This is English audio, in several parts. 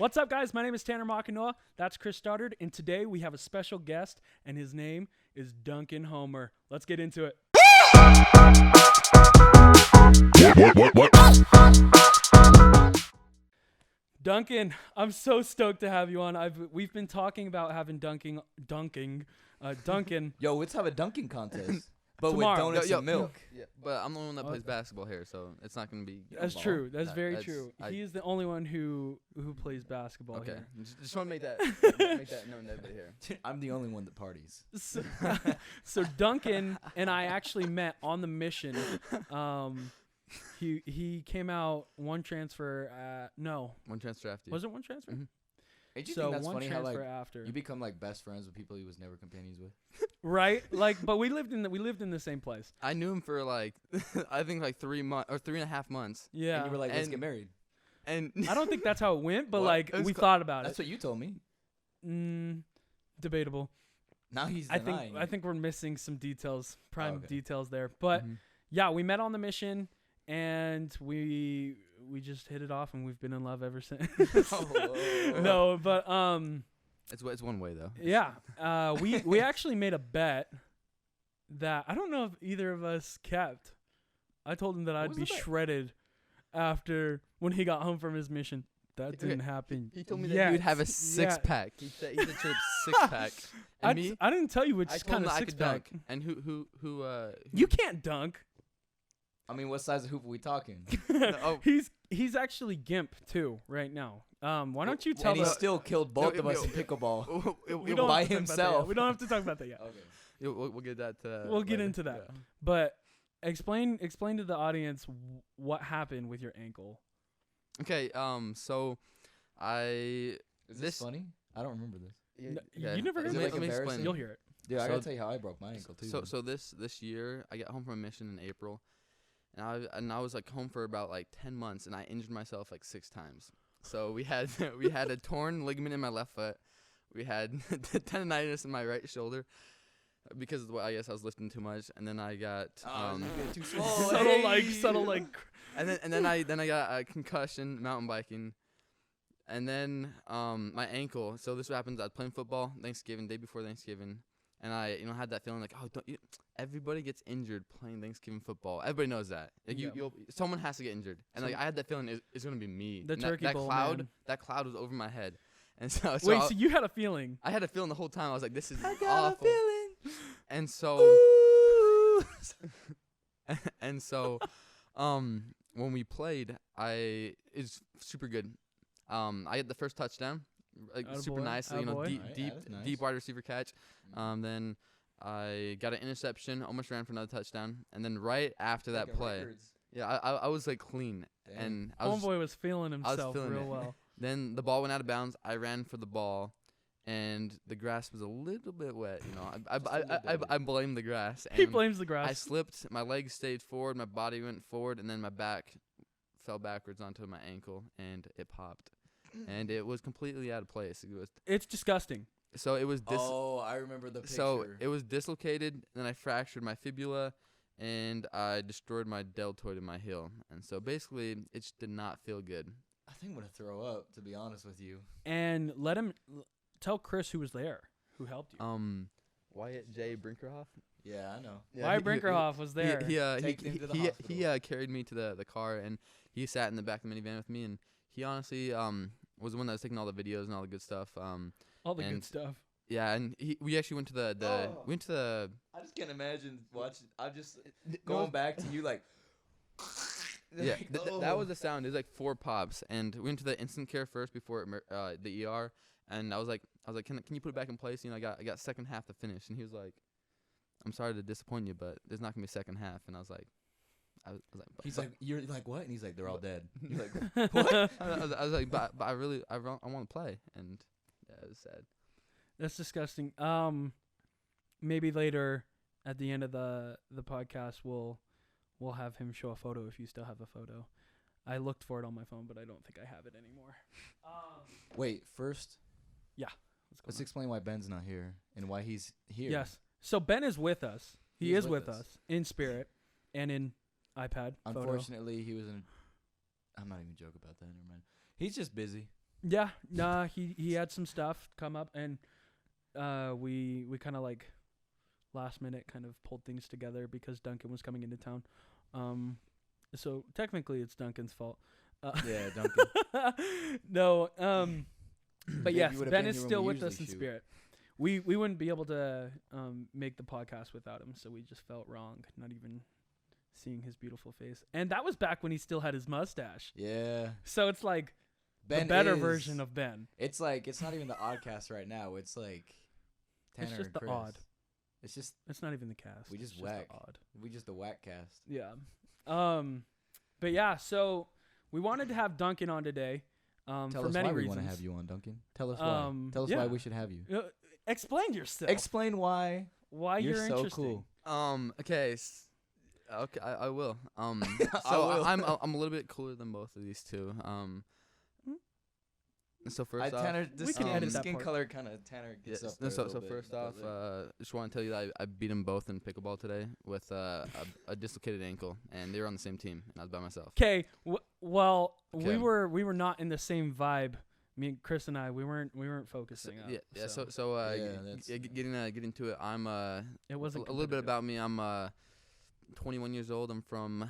What's up, guys? My name is Tanner Makinoa. That's Chris Stoddard. And today we have a special guest, and his name is Duncan Homer. Let's get into it. Duncan, I'm so stoked to have you on. We've been talking about having Duncan. Yo, let's have a dunking contest. But Tomorrow. with donuts and milk. Yeah, but I'm the one that plays basketball here, so it's not going to be. That's true. That's very true. He's the only one who plays basketball here. Just want to make that known to everybody here. I'm the only one that parties. So Duncan and I actually met on the mission. He came out one transfer. No. One transfer after you. Was it one transfer? Mm-hmm. Don't you So think that's one funny how transfer like after. you become like best friends with people he was never companions with? Right? But we lived in the same place. I knew him for like I think like 3 months or 3.5 months. Yeah. And you were like, let's get married. And I don't think that's how it went, but What? like we thought about That's it. what you told me. Debatable. Now he's I denying. think we're missing some details, okay. details there. But yeah, we met on the mission, and we just hit it off, and we've been in love ever since. No, but it's one way though. yeah, we actually made a bet that I don't know if either of us kept. I told him that I'd be shredded after when he got home from his mission. That didn't happen. He told me that he would have a six-pack. He said six-pack. I didn't tell you which kind of six-pack. And who You can't dunk. I mean, what size of hoop are we talking? He's actually gimp too right now. Why don't you tell us? And he still killed both of us in pickleball by himself. We don't have to talk about that yet. Okay. We'll get that. We'll get into that. Yeah. But explain to the audience what happened with your ankle. Okay. So Is this funny? I don't remember this. You never heard it. Let me explain. You'll hear it. Dude, I gotta tell you how I broke my ankle too. So this year I got home from a mission in April, and I was like home for about like 10 months, and I injured myself like 6 times. So we had a torn ligament in my left foot, we had tendonitis in my right shoulder because I guess I was lifting too much, and then I got too small. subtle like, and then I got a concussion mountain biking. And then my ankle. So this happens. I was playing football day before Thanksgiving, and I had that feeling like, everybody gets injured playing Thanksgiving football. Everybody knows that. Like someone has to get injured, and like I had that feeling it's gonna be me. The turkey bowl, that cloud was over my head, and so wait. So you had a feeling? I had a feeling the whole time. I was like, this is I awful. got a feeling. And so, when we played, it's super good. I had the first touchdown, like super nicely, deep wide receiver catch. Then I got an interception, almost ran for another touchdown, and then right after that play, I was like clean. Damn. And homeboy was feeling himself real well. Then the ball went out of bounds. I ran for the ball, and the grass was a little bit wet. I blame the grass. He blames the grass. I slipped. My legs stayed forward. My body went forward, and then my back fell backwards onto my ankle, and it popped. And it was completely out of place. It's disgusting. So it was. I remember the picture. So it was dislocated. Then I fractured my fibula, and I destroyed my deltoid in my heel. And so basically, it just did not feel good. I think I'm gonna throw up, to be honest with you. And tell Chris who was there, who helped you. Wyatt J. Brinkerhoff. Yeah, I know. Yeah, Wyatt Brinkerhoff was there. He carried me to the car, and he sat in the back of the minivan with me, and he honestly was the one that was taking all the videos and all the good stuff. All the good stuff. Yeah, and we actually went to the. I just can't imagine watching. I'm just going back to you like. Yeah, that was the sound. It was like 4 pops, and we went to the instant care first before the ER, and I was like, can you put it back in place? I got second half to finish, and he was like, I'm sorry to disappoint you, but there's not gonna be a second half, and I was like. He's like, you're like, what? And he's like, they're all dead. He's like, what? I was like, but I want to play, and yeah, it was sad. That's disgusting. Maybe later at the end of the podcast, we'll have him show a photo if you still have a photo. I looked for it on my phone, but I don't think I have it anymore. Wait, first. Yeah. Let's explain why Ben's not here and why he's here. Yes. So Ben is with us. He is with us in spirit and in iPad. Unfortunately, he was in. I'm not even joking about that. Never mind. He's just busy. Yeah, nah, he had some stuff come up, and we kind of like last minute kind of pulled things together because Duncan was coming into town. So technically it's Duncan's fault. Yeah, Duncan. No, but Maybe yes, you would've Ben been is here when still we with us in usually shoot. spirit. We wouldn't be able to make the podcast without him, so we just felt wrong not even seeing his beautiful face. And that was back when he still had his mustache. Yeah. So it's like Ben the better is- version of Ben. It's like it's not even the Oddcast right now. It's like Tanner It's just and the Chris. odd. It's just It's not even the cast. We it's just the whack. odd. we just the whack cast. Yeah. But yeah, so we wanted to have Duncan on today. Tell for us many why we reasons. want to have you on, Duncan. Tell us why. Tell us yeah. why we should have you. Explain yourself. Explain why why you're you're so interesting. cool. Okay. Okay, I will. I So will. I'm a little bit cooler than both of these two. So first off, Tanner, We can edit that skin part. color kind of Tanner gets up there a so little bit. first off, just want to tell you that I beat them both in pickleball today with a dislocated ankle, and they were on the same team, and I was by myself. Okay. Well, we Okay. were not in the same vibe. Me and Chris and I, we weren't focusing. Yeah, yeah. So So Yeah, that's- getting to it, I'm it wasn't a little bit competitive. about me. I'm 21 years old. I'm from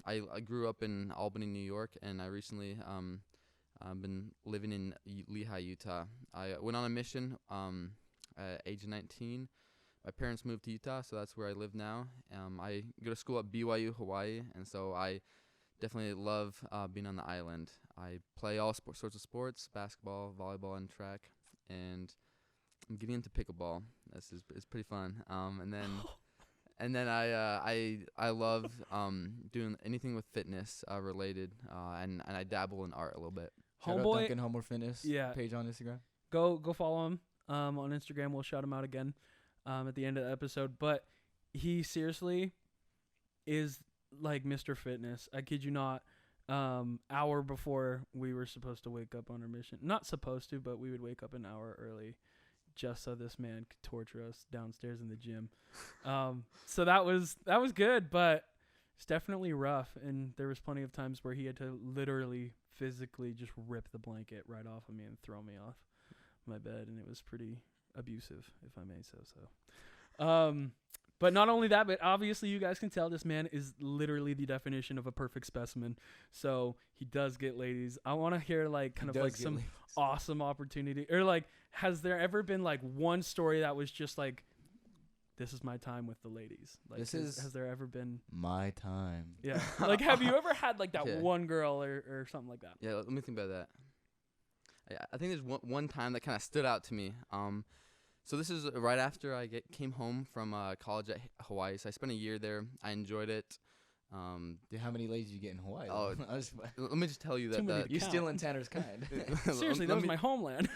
I grew up in Albany, New York, and I recently I've been living in Lehigh, Utah. I went on a mission at age 19. My parents moved to Utah, so that's where I live now. I go to school at BYU, Hawaii, and so I definitely love being on the island. I play all sorts of sports, basketball, volleyball, and track, and I'm getting into pickleball. This is pretty fun. And then I love doing anything with fitness related, and I dabble in art a little bit. Shout out Homeboy, Duncan Homer Fitness Yeah. page on Instagram. go follow him on Instagram. We'll shout him out again at the end of the episode. But he seriously is like Mr. Fitness. I kid you not. Hour before we were supposed to wake up on our mission. Not supposed to, but we would wake up an hour early just so this man could torture us downstairs in the gym. So that was good, but it's definitely rough. And there was plenty of times where he had to literally physically just rip the blanket right off of me and throw me off my bed, and it was pretty abusive, if I may say so. But not only that, but obviously you guys can tell this man is literally the definition of a perfect specimen. So he does get ladies. I want to hear like kind of like some awesome opportunity, or like, has there ever been like one story that was just like, this is my time with the ladies? Like, has there ever been my time? Yeah. Like, have you ever had like that Okay. one girl or something like that? Yeah, let me think about that. I think there's one time that kind of stood out to me. So this is right after I came home from college at Hawaii. So I spent a year there. I enjoyed it. Dude, how many ladies did you get in Hawaii? Oh, I was- Let me just tell you Too many that to you count. stealing Tanner's kind. Seriously, that was my homeland.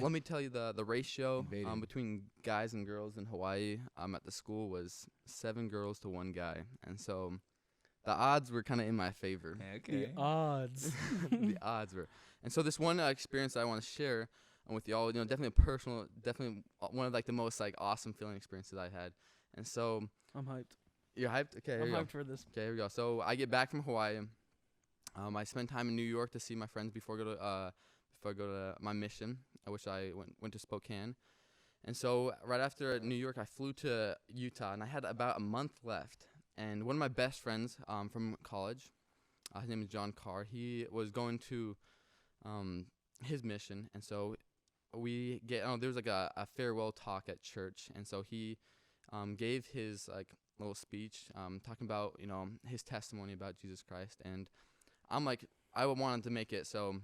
let me tell you the ratio Invaded. between guys and girls in Hawaii at the school was 7 girls to 1 guy, and so the odds were kind of in my favor. Okay. The odds. The odds were, and so this one experience that I want to share with y'all, definitely a personal, definitely one of like the most like awesome feeling experiences I had, and so I'm hyped. you're hyped. Okay, here I'm we go. hyped for this. Okay, here we go. So I get back from Hawaii. I spent time in New York to see my friends before I go to my mission, which I went to Spokane. And so right after New York, I flew to Utah, and I had about a month left. And one of my best friends from college, his name is John Carr. He was going to his mission, and so there was like a farewell talk at church, and so he gave his like little speech talking about his testimony about Jesus Christ, and I'm like, I wanted to make it, so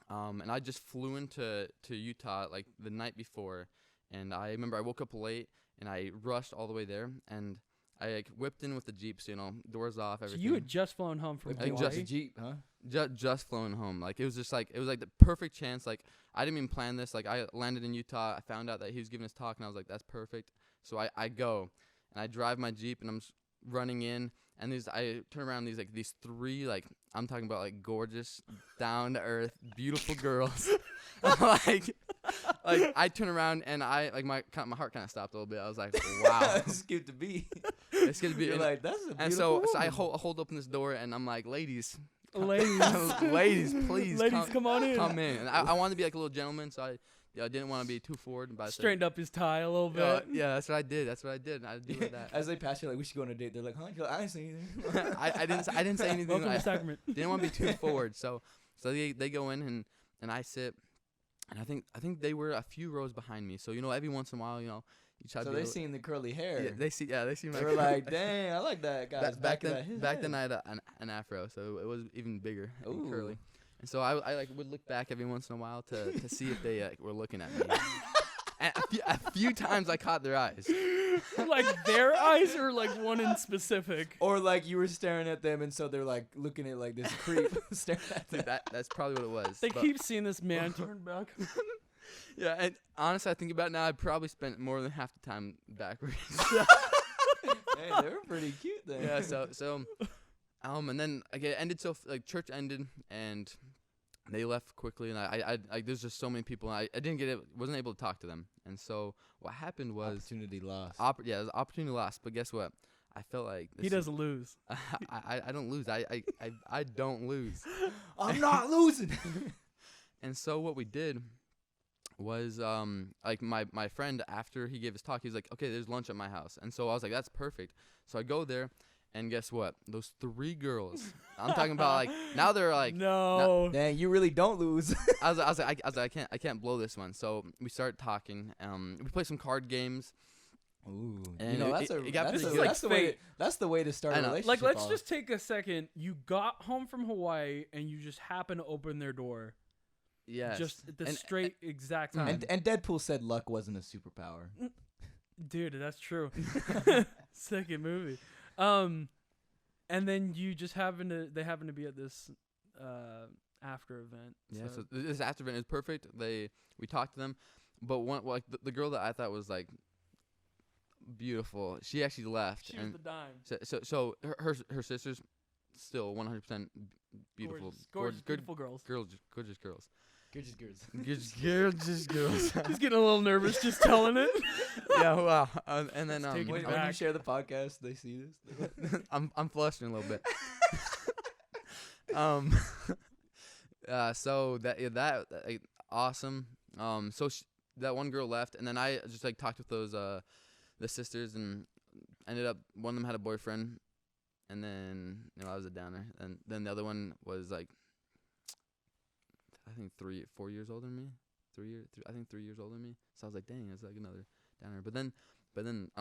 and I just flew into Utah like the night before, and I remember I woke up late and I rushed all the way there, and I like whipped in with the Jeep, so doors off, So everything. you had just flown home from I think Hawaii. Just a Jeep, huh? Just flown home. Like it was like the perfect chance. Like I didn't even plan this. Like I landed in Utah. I found out that he was giving his talk, and I was like, that's perfect. So I go and I drive my Jeep, and I'm just running in, and I turn around, these 3 like I'm talking about like gorgeous, down to earth, beautiful girls. like I turn around and I like my heart kind of stopped a little bit. I was like, wow, It's cute to be. it's good to be. You're And, like, that's a beautiful and so I woman. hold open this door, and I'm like, ladies, Ladies, please, Ladies, come on in. Come in. And I wanted to be like a little gentleman, so I didn't want to be too forward. But Straightened up his tie a little bit. Yeah, that's what I did. I do like that. As they pass you, like, we should go on a date. They're like, huh? You're like, I ain't saying anything. I didn't say anything. Welcome to Sacrament. Didn't want to be too forward. So they go in and I sit, and I think they were a few rows behind me. So every once in a while, you try to. So they seen the curly hair. Yeah, they see my. They were like, dang, I like that guy. Back then I had an afro, so it was even bigger and curly. And so I like would look back every once in a while to see if they were looking at me. And a few times I caught their eyes. Like their eyes, or like one in specific? Or like you were staring at them, and so they're like looking at like this creep staring at them. Dude, that's probably what it was. They keep seeing this man turn back. Yeah, and honestly, I think about it now, I probably spent more than half the time backwards. Hey, they were pretty cute then. Yeah, so and then again, ended church ended, and they left quickly, and I there's just so many people, and I wasn't able to talk to them, and so what happened was opportunity lost. It was opportunity lost, but guess what? I felt like he doesn't lose. I don't lose. I don't lose. I'm not losing. And so what we did was like my friend, after he gave his talk, he's like, okay, there's lunch at my house. And so I was like, that's perfect. So I go there, and guess what? Those 3 girls, I'm talking about, like, now they're like, no. Dang, you really don't lose. I was like, I can't blow this one. So we started talking. We played some card games. Ooh, and that's the way to start a relationship. Like, let's just take a second. You got home from Hawaii, and you just happen to open their door. Yes. Just at the exact time. And Deadpool said luck wasn't a superpower. Dude, that's true. Second movie. And then you just they happen to be at this after event. Yeah, so this after event is perfect. We talked to them, but the girl that I thought was like beautiful, she actually left. She was the dime. So her sisters still 100% beautiful, gorgeous beautiful girls. Gorgeous girls. Gorgeous girls. Gorgeous girls. He's getting a little nervous just telling it. Yeah, wow. And then when you share the podcast, they see this. I'm flushing a little bit. So that awesome. So that one girl left, and then I just like talked with those the sisters, and ended up one of them had a boyfriend, and then I was a downer, and then the other one was like, I think 4 years older than me. 3 years. I think 3 years older than me. So I was like, dang, it's like another downer. But then,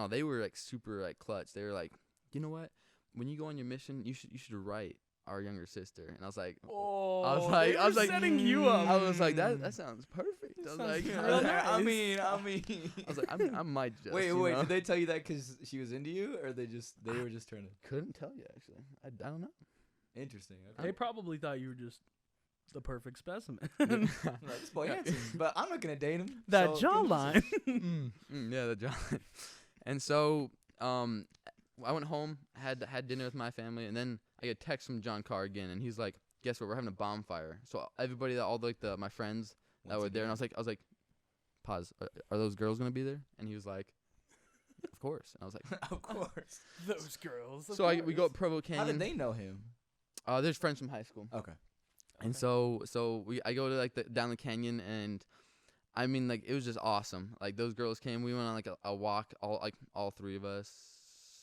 they were like super like clutch. They were like, you know what? When you go on your mission, you should write our younger sister. And I was like, I was like, setting you up. I was like, that sounds perfect. I was like, nice. I mean. I was like, I might just. Wait. Did they tell you that because she was into you, or they were just trying to? Couldn't tell you actually. I don't know. Interesting. Okay. They probably thought you were just the perfect specimen. This boy handsome, but I'm not gonna date him. That jawline. Yeah, the jawline. And so, I went home, had dinner with my family, and then I get a text from John Carr again, and he's like, "Guess what? We're having a bonfire." So everybody, all my friends that were there, and I was like, "Pause. Are those girls gonna be there?" And he was like, "Of course." And I was like, "Of course, those girls." So we go up Provo Canyon. How did they know him? There's friends from high school. Okay. And so I go to like down the canyon, and I mean, like, it was just awesome. Like, those girls came. We went on like a walk, all 3 of us.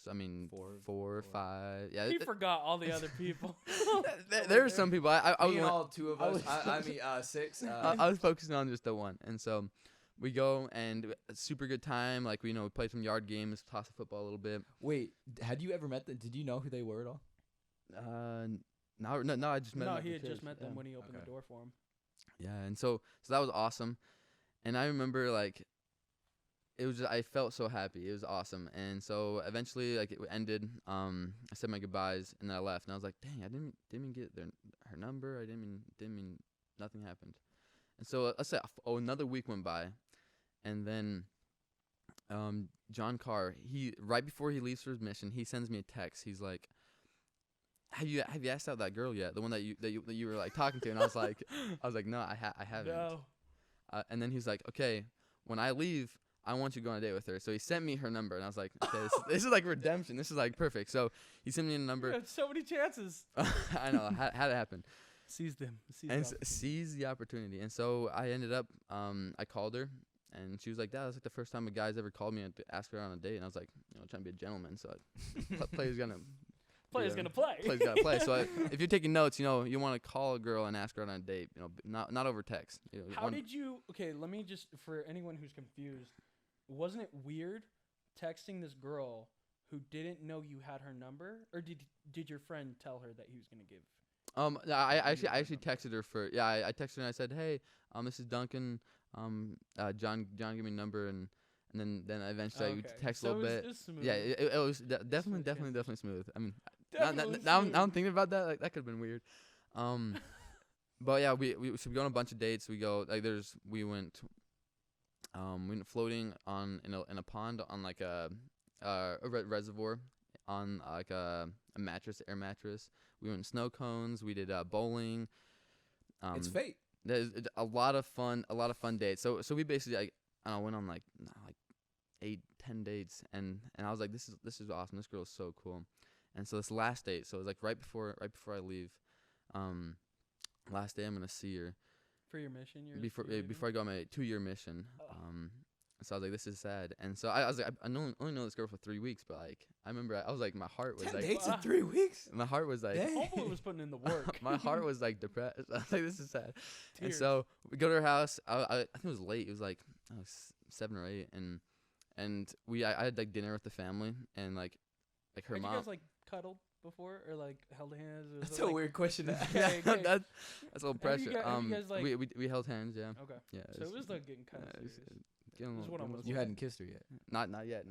I mean, four or 5. Yeah. He forgot all the other people. There were some people. I was all 2 of us. I mean, 6. I was focusing on just the one, and so we go, and it's super good time. Like, we played some yard games, tossed the football a little bit. Wait, had you ever met them? Did you know who they were at all? No, I just met them. No, he had just met them when he opened the door for him. Yeah, and so that was awesome. And I remember, like, it was just, I felt so happy. It was awesome. And so eventually, like, it ended. I said my goodbyes, and then I left. And I was like, dang, I didn't even get her number. I didn't mean nothing happened. And so let's say another week went by, and then John Carr, right before he leaves for his mission, he sends me a text. He's like, Have you asked out that girl yet? The one that you were like talking to? And I was like, no, I haven't. No. And then he's like, okay, when I leave, I want you to go on a date with her. So he sent me her number, and I was like, okay, this is like redemption. This is like perfect. So he sent me a number. You had so many chances. I know. Had it happen. Seize them. Seize the opportunity. And so I ended up, I called her, and she was like, "That's like the first time a guy's ever called me to ask her on a date." And I was like, trying to be a gentleman. So player's gonna play. Player's gonna play. So if you're taking notes, you want to call a girl and ask her on a date. Not over text. How did you? Okay, let me just, for anyone who's confused, wasn't it weird texting this girl who didn't know you had her number, or did your friend tell her that he was gonna give? I actually texted her I texted her and I said, "Hey, this is Duncan. John gave me a number," and then eventually I text a little bit. It was smooth. Yeah, it was definitely smooth. I mean, now I'm thinking about that, like that could have been weird. But yeah, we go on a bunch of dates. We went floating in a pond on like a reservoir on like a air mattress. We went snow cones. We did bowling. It's fate. There's a lot of fun dates. So we basically went on like 8-10 dates, and I was like, this is awesome. This girl is so cool. And so this last date, so it was like right before I leave, last day I'm gonna see her. For your mission, before I go on my 2-year mission. So I was like, this is sad. And so I was like, I only know this girl for 3 weeks, but like I remember I was like, my heart was 10 like dates in 3 weeks. My heart was like, Homeboy was putting in the work. My heart was like depressed. I was like, this is sad. Tears. And so we go to her house. I think it was late. It was like 7 or 8, and I had like dinner with the family, and like her mom. You guys like cuddled before or like held hands? That's a weird question to ask. Okay. That's a little pressure. Have you guys, like, we held hands. Yeah. Okay. Yeah. So it was like getting kind of serious. You hadn't kissed her yet. Not yet.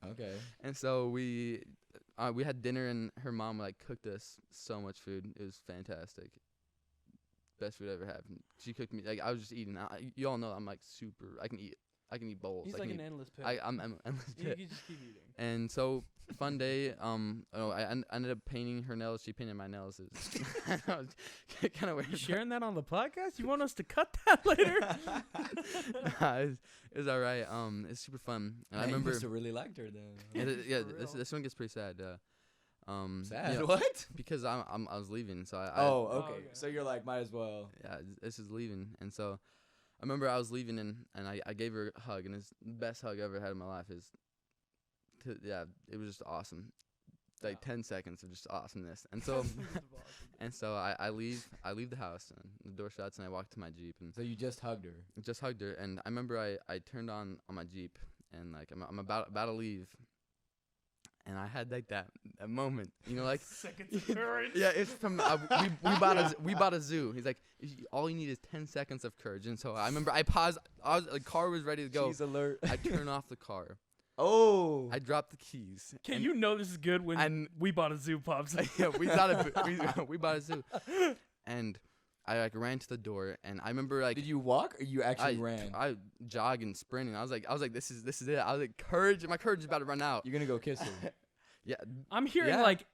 Okay. And so we had dinner, and her mom like cooked us so much food. It was fantastic. Best food I ever had. She cooked me like I was just eating. You all know I'm like super. I can eat bowls. He's like an endless pit. I'm endless pit. You just keep eating. And so fun day. I ended up painting her nails. She painted my nails. It was kind of weird. You sharing that on the podcast? You want us to cut that later? Nah, it was all right. It's super fun. And I remember. You must have really liked her then. This one gets pretty sad. Sad? What? Because I was leaving, so okay. So you're like, might as well. Yeah, this is leaving, and so I remember I was leaving, and I gave her a hug, and it's the best hug I ever had in my life. It was just awesome. Like 10 seconds of just awesomeness, and so I leave the house, and the door shuts, and I walk to my Jeep, and so you just hugged her. Just hugged her, and I remember I turned on my Jeep, and like I'm about to leave. And I had like that moment, like seconds of courage. Yeah, it's from we bought a zoo. He's like, all you need is 10 seconds of courage. And so I remember I paused. The car was ready to go. She's alert. I turned off the car. Oh. I dropped the keys. Okay, this is good when we bought a zoo, Pops. Yeah, we bought a zoo, and I like ran to the door, and I remember like. Did you walk or you actually ran? I jogged and sprinting. I was like, this is it. I was like, courage. My courage is about to run out. You're gonna go kiss her. Yeah. I'm hearing like,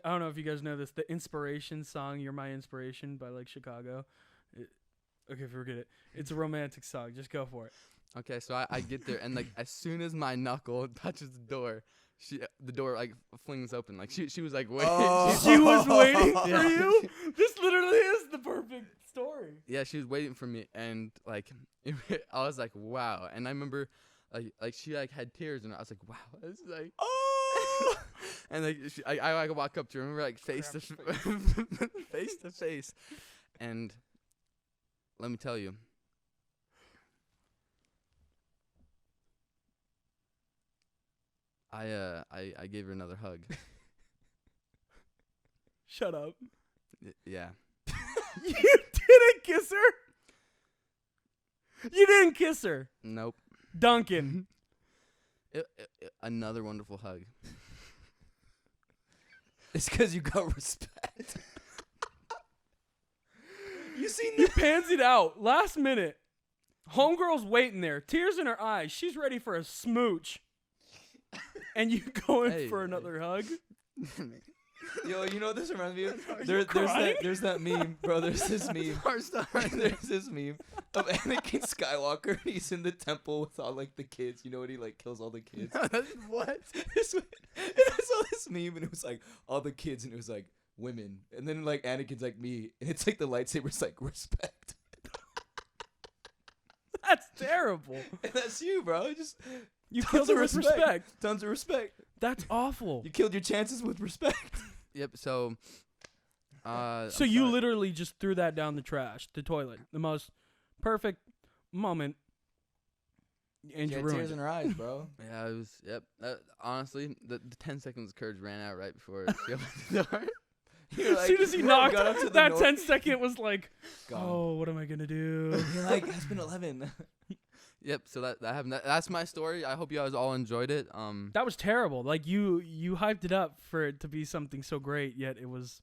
I don't know if you guys know this, the Inspiration song, "You're My Inspiration" by like Chicago. Okay, forget it. It's a romantic song. Just go for it. Okay, so I get there, and like as soon as my knuckle touches the door, the door like flings open. Like she was like waiting. Oh. She was waiting for you. This literally is the perfect story. Yeah, she was waiting for me, and like I was like, wow. And I remember like she like had tears, and I was like, wow, this is like and like I walk up to her, remember like face to face, and let me tell you. I gave her another hug. Shut up. Yeah. You didn't kiss her? You didn't kiss her? Nope. Duncan. Another wonderful hug. It's because you got respect. You pansied out last minute. Homegirl's waiting there, tears in her eyes. She's ready for a smooch. And you going for another hug? Yo, you know what this reminds me of? crying? There's that meme, bro. There's this meme. There's this meme of Anakin Skywalker. He's in the temple with all like the kids. You know what? He like kills all the kids. What? And I saw this meme and it was like all the kids and it was like women. And then like Anakin's like me and it's like the lightsaber's like respect. That's terrible. And that's you, bro. Just You tons killed of her with respect. Tons of respect. That's awful. You killed your chances with respect. Yep. So. So you literally just threw that down the trash, the toilet. The most perfect moment. And She you had ruined tears it. in her eyes, bro. Yeah, it was. Yep. Honestly, the 10 seconds of courage ran out right before she opened the door. You're As soon as he bro, knocked, got up to the that door. 10-second was like, Gone. oh, what am I going to do? You're like, it's been 11. Yep. So that happened. That's my story. I hope you guys all enjoyed it. That was terrible. Like, you hyped it up for it to be something so great, yet it was...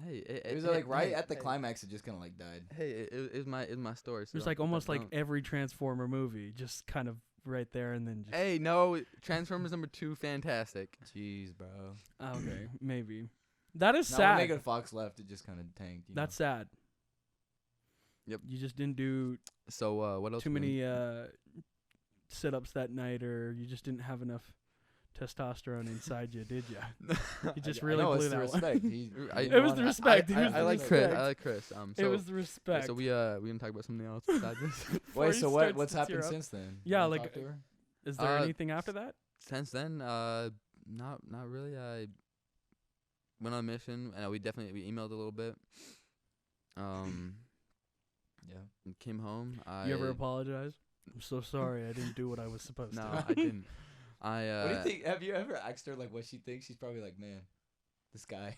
Hey, It was like right at the climax, it just kind of like died. Hey, it was my story. So It was like almost like don't- every Transformer movie, just kind of right there and then just... Hey, no, Transformers #2, fantastic. Jeez, bro. Okay, maybe. That is Now sad. when Megan Fox left, it just kind of tanked. You That's sad. Yep. You just didn't do So what else? too we many sit-ups that night, or you just didn't have enough testosterone inside you, did you? You just really know, blew it's the that one. respect. It was the respect. It was I the like Chris. respect. I like Chris. It was the respect. So we gonna talk about something else besides this. Before Wait, he so starts what's to tear happened up. since then? Yeah, You like- talk to her? Is there anything after that? Since then, not really. I went on a mission, and we emailed a little bit. Yeah. And came home. You ever apologize? I'm so sorry. I didn't do what I was supposed No, to. I didn't. I What do you think? Have you ever asked her like what she thinks? She's probably like, man, this guy,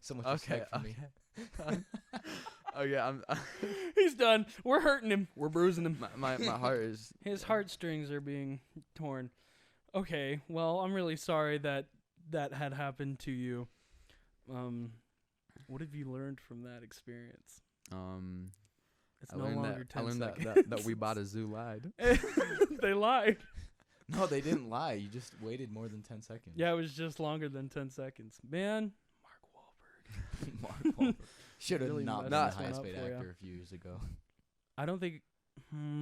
so much respect for me. Oh yeah, I'm. He's done. We're hurting him. We're bruising him. my heart is. His heartstrings are being torn. Okay, well, I'm really sorry that had happened to you. What have you learned from that experience? It's I no learned longer 10 I learned seconds. that we bought a zoo lied. They lied. No, they didn't lie. You just waited more than 10 seconds. Yeah, it was just longer than 10 seconds. Man, Mark Wahlberg. Mark Wahlberg. Should have Really not been messed the one highest up paid for ya. actor a few years ago. I don't think...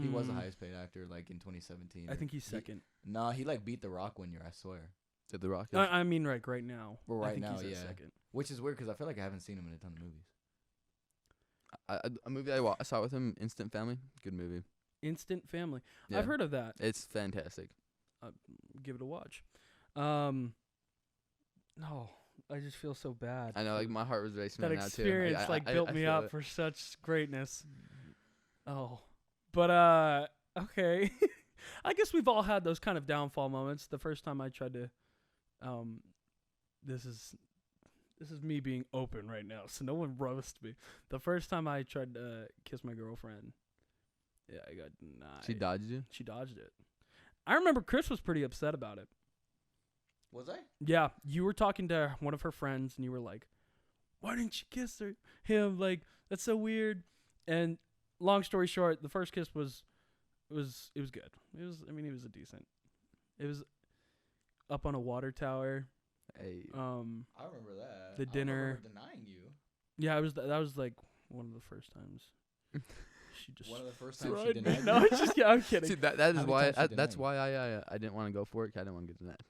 He was the highest paid actor like in 2017. I think he's second. Nah, he like beat The Rock one year, I swear. Did the Rock? I mean, like right now. Well, I right think now, he's at yeah. second. Which is weird because I feel like I haven't seen him in a ton of movies. A movie I saw with him, Instant Family. Good movie. Instant Family. Yeah. I've heard of that. It's fantastic. Give it a watch. No, I just feel so bad. I know, like my heart was racing That right now too. experience built me feel up it. for such greatness. Oh, but okay. I guess we've all had those kind of downfall moments. The first time I tried to, this is me being open right now, so no one roast me. The first time I tried to kiss my girlfriend, yeah, I got denied. She dodged you. She dodged it. I remember Chris was pretty upset about it. Was I? Yeah, you were talking to one of her friends, and you were like, "Why didn't you kiss him? Like, that's so weird." And long story short, the first kiss was good. It was a decent. It was up on a water tower. Hey. I remember that. The dinner. I denying you. Yeah, that was like one of the first times. She just One of the first times she tried me. denied No, you. it's just I'm kidding. See, that How is many why times she that's denied why I didn't want to go for it. 'Cause I didn't want to get denied.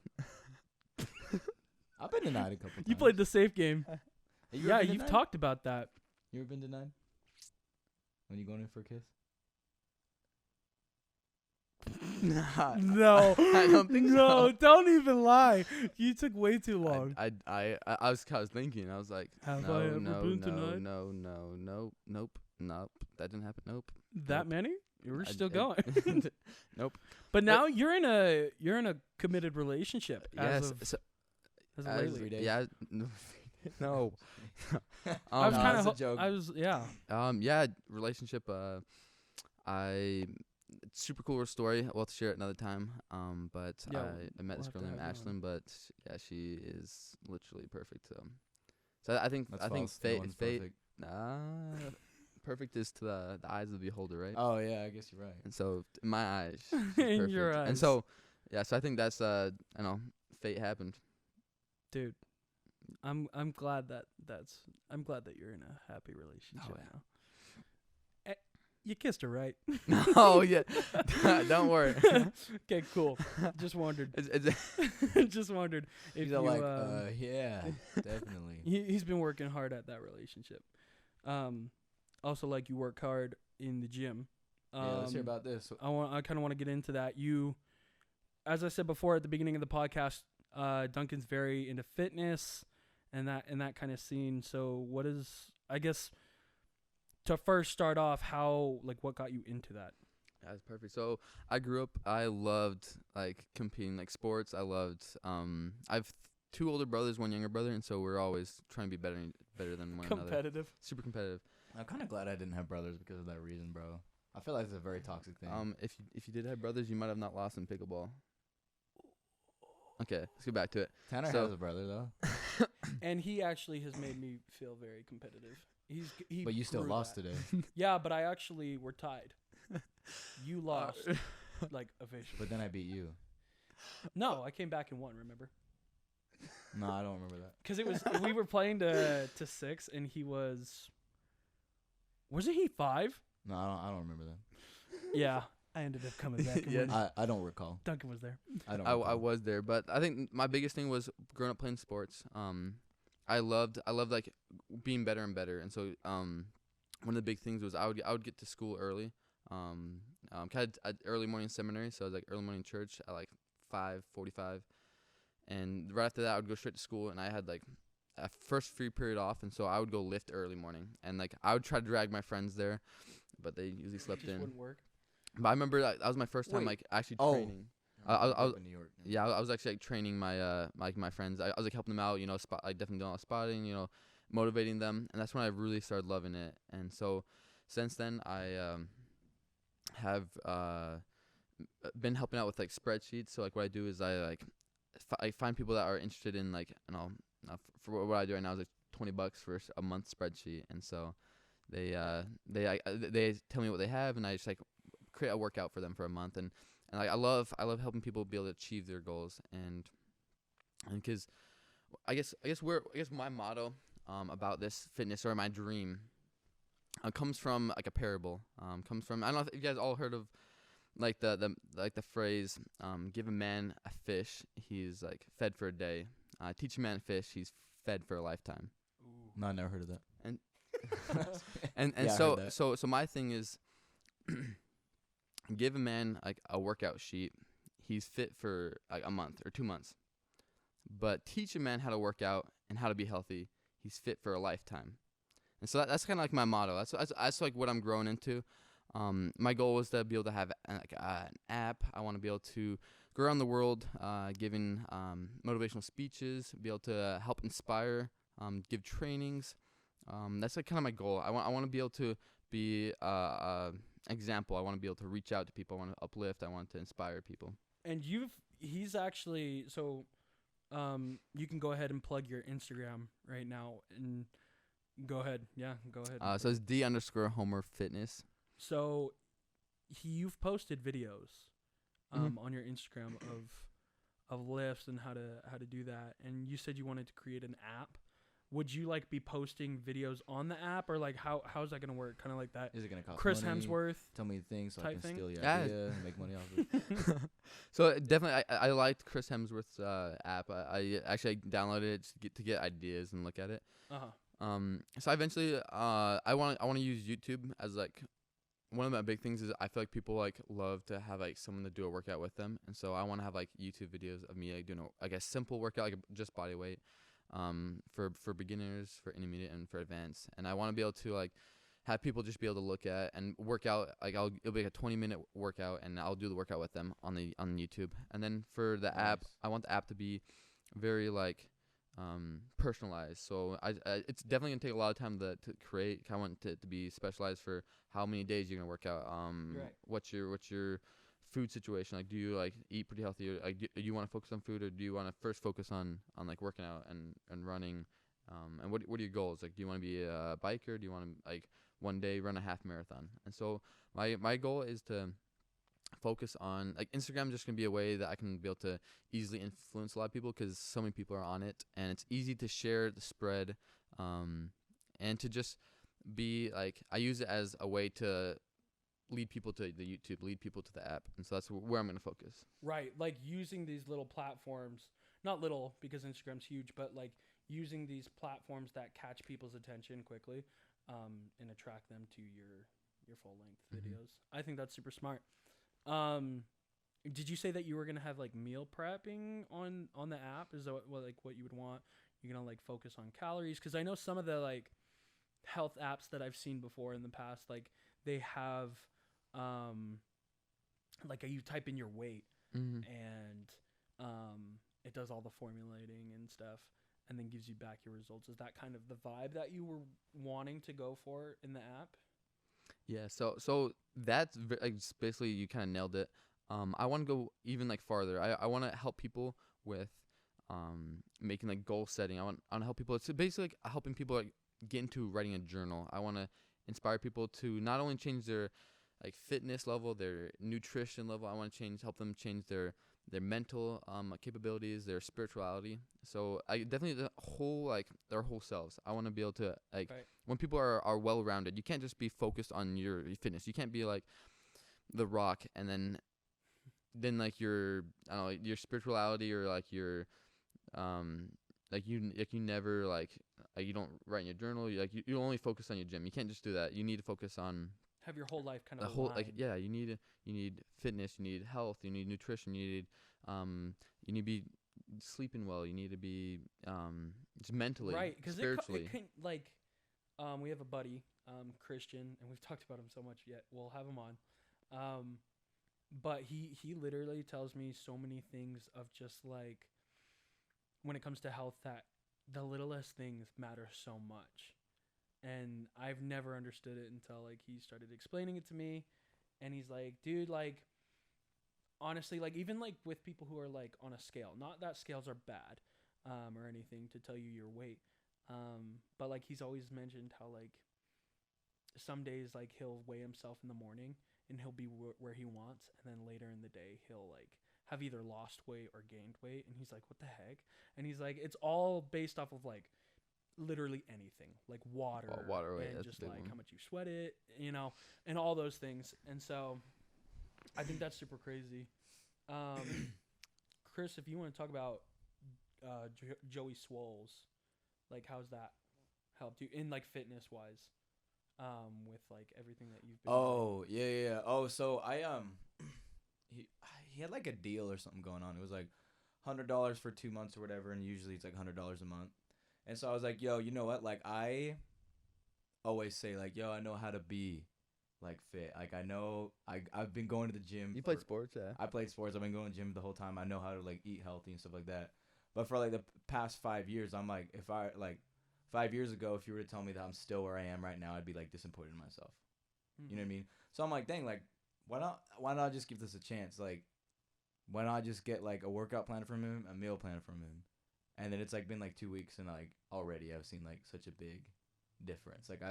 I've been denied a couple times. You played the safe game. Have you Yeah, ever been you've denied? talked about that. You ever been denied? When you going in for a kiss? Nah, No, I don't think no, so. don't even lie. You took way too long. I was thinking. I was like, Have no, I ever no, been no, denied? nope. That didn't happen. Nope. That many? You were still going. Nope. But now you're in a committed relationship. Yes. As of as- lately. 3 days. Yeah. No. I was No, kind it's of. a joke. I was. Yeah. Yeah, relationship. Super cool story. We'll have to share it another time. But Yeah, I met this we'll girl have named to have you on. Ashlyn, but yeah, she is literally perfect. So I think That's I think false. No one's fate. perfect. Perfect is to the eyes of the beholder, right? Oh yeah, I guess you're right. And so in my eyes, she's In perfect. your eyes. And so yeah, so I think that's fate happened. Dude. I'm glad that you're in a happy relationship now. You kissed her, right? Oh yeah. Don't worry. Okay, cool. Just wondered. Just wondered if He's you. all like, yeah, definitely. He's been working hard at that relationship. Also, like, you work hard in the gym. Yeah, let's hear about this. I kind of want to get into that. You, as I said before at the beginning of the podcast, Duncan's very into fitness and that kind of scene. So, what is, I guess, to first start off, what got you into that? That's perfect. So I grew up. I loved like competing, like sports. I loved. I've 2 older brothers, 1 younger brother, and so we're always trying to be better than one another. Competitive. Super competitive. I'm kind of glad I didn't have brothers because of that reason, bro. I feel like it's a very toxic thing. If you did have brothers, you might have not lost in pickleball. Okay, let's get back to it. Tanner has a brother though. And he actually has made me feel very competitive. But you still lost today. Yeah, but I actually were tied. You lost, like, officially. But then I beat you. No, I came back and won. Remember? No, I don't remember that. Because we were playing to 6, and he was. Wasn't he 5? No, I don't remember that. Yeah, I ended up coming back. And winning. I don't recall. Duncan was there. I was there, but I think my biggest thing was growing up playing sports. I loved like being better and better, and so one of the big things was I would get to school early. Kind of early morning seminary, so I was like early morning church at like 5:45, and right after that I would go straight to school, and I had like a first free period off, and so I would go lift early morning, and like I would try to drag my friends there, but they usually slept in. Wouldn't work. But I remember that was my first time like actually training. I was in New York. Yeah, I was actually like training my my friends. I was like helping them out, like definitely doing a lot of spotting, motivating them, and that's when I really started loving it. And so since then I have been helping out with like spreadsheets. So like what I do is I find people that are interested in like for what I do right now is like $20 for a month spreadsheet, and so they tell me what they have, and I just like create a workout for them for a month, and like I love helping people be able to achieve their goals, and because I guess my motto about this fitness or my dream comes from like a parable. Comes from, I don't know if you guys all heard of like the phrase, give a man a fish, he's like fed for a day. Teach a man a fish, he's fed for a lifetime. Ooh. No, I never heard of that. And Yeah, so my thing is give a man like a workout sheet, he's fit for like a month or 2 months. But teach a man how to work out and how to be healthy, he's fit for a lifetime. And so that's kind of like my motto. That's like what I'm growing into. My goal was to be able to have like an app. I want to be able to go around the world giving motivational speeches, be able to help inspire, give trainings. That's like kind of my goal. I want to be able to be example. I want to be able to reach out to people. I want to uplift. I want to inspire people. And he's actually, so you can go ahead and plug your Instagram right now, and go ahead. Yeah, go ahead. So it's D_Homer Fitness. So you've posted videos on your Instagram of lifts and how to do that, and you said you wanted to create an app. Would you like be posting videos on the app, or like how's that gonna work? Kind of like that. Is it gonna cost Chris money? Hemsworth? Tell me things so I type can thing? steal your Yeah. idea and make money off it. So definitely, I liked Chris Hemsworth's app. I actually downloaded it to get ideas and look at it. So eventually, I want to use YouTube as like one of my big things is I feel like people like love to have like someone to do a workout with them, and so I want to have like YouTube videos of me like doing a simple workout, like just body weight, for beginners, for intermediate, and for advanced. And I want to be able to like have people just be able to look at and work out. Like it'll be like a 20-minute workout, and I'll do the workout with them on YouTube. And then for the app, I want the app to be very like personalized. So it's definitely gonna take a lot of time to create. I want it to be specialized for how many days you're gonna work out. Right. What's your food situation? Like, do you like eat pretty healthy, or like do you want to focus on food, or do you want to first focus on like working out and running? And what are your goals? Like, do you want to be a biker? Do you want to like one day run a half marathon? And so my goal is to focus on, like, Instagram just gonna be a way that I can be able to easily influence a lot of people because so many people are on it, and it's easy to share the spread, and to just be like, I use it as a way to lead people to the YouTube, lead people to the app, and so that's where I'm gonna focus. Right, like using these little platforms, not little because Instagram's huge, but like using these platforms that catch people's attention quickly, and attract them to your full length videos. I think that's super smart. Did you say that you were gonna have like meal prepping on the app? Is that what you would want? You're gonna like focus on calories? Because I know some of the like health apps that I've seen before in the past, like they have like you type in your weight and it does all the formulating and stuff and then gives you back your results. Is that kind of the vibe that you were wanting to go for in the app? Yeah, so that's like, basically you kind of nailed it. I want to go even like farther. I want to help people with making like goal setting. I want to help people. It's basically like helping people like get into writing a journal. I want to inspire people to not only change their like fitness level, their nutrition level. I want to help them change their mental capabilities, their spirituality. So I definitely the whole like their whole selves. I want to be able to like when people are well rounded. You can't just be focused on your fitness. You can't be like The Rock and then like your, I don't know, your spirituality or like your like you never like you don't write in your journal. You only focus on your gym. You can't just do that. You need to focus on have your whole life kind of the whole, like, yeah, you need fitness, you need health, you need nutrition, you need to be sleeping well, you need to be just mentally, right, because spiritually. it can, like we have a buddy, Christian, and we've talked about him so much yet. We'll have him on. But he literally tells me so many things of just like when it comes to health that the littlest things matter so much. And I've never understood it until like he started explaining it to me. And he's like, dude, like honestly, like even like with people who are like on a scale, not that scales are bad or anything to tell you your weight. But like he's always mentioned how like some days like he'll weigh himself in the morning and he'll be where he wants, and then later in the day he'll like have either lost weight or gained weight, and he's like, what the heck? And he's like, it's all based off of like literally anything, like water weight, and just like how much you sweat it, you know, and all those things. And so I think that's super crazy. Chris, if you want to talk about Joey Swoles, like how's that helped you in like fitness wise, with like everything that you've been doing? Yeah. Oh, so I he had like a deal or something going on. It was like $100 for 2 months or whatever, and usually it's like $100 a month. And so I was like, yo, you know what? Like I always say like, yo, I know how to be like fit. Like I know I've been going to the gym. You played sports, yeah. I played sports. I've been going to the gym the whole time. I know how to like eat healthy and stuff like that. But for like the past 5 years, I'm like, if I like 5 years ago, if you were to tell me that I'm still where I am right now, I'd be like disappointed in myself. Mm-hmm. You know what I mean? So I'm like, dang, like why not just give this a chance? Like why not just get like a workout plan from him, a meal plan from him? And then it's like been like 2 weeks, and like already I've seen like such a big difference. Like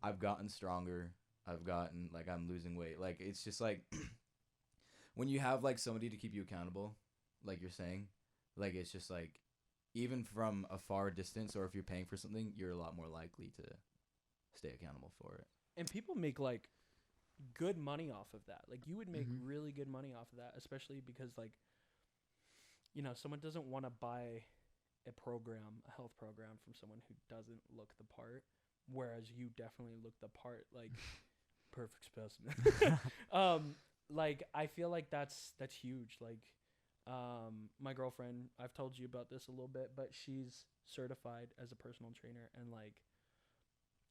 I've gotten stronger. I've gotten like I'm losing weight. Like it's just like when you have like somebody to keep you accountable, like you're saying, like it's just like even from a far distance, or if you're paying for something, you're a lot more likely to stay accountable for it. And people make like good money off of that. Like you would make really good money off of that, especially because like, you know, someone doesn't want to buy a health program from someone who doesn't look the part, whereas you definitely look the part, like perfect specimen. Like I feel like that's huge. Like my girlfriend, I've told you about this a little bit, but she's certified as a personal trainer, and like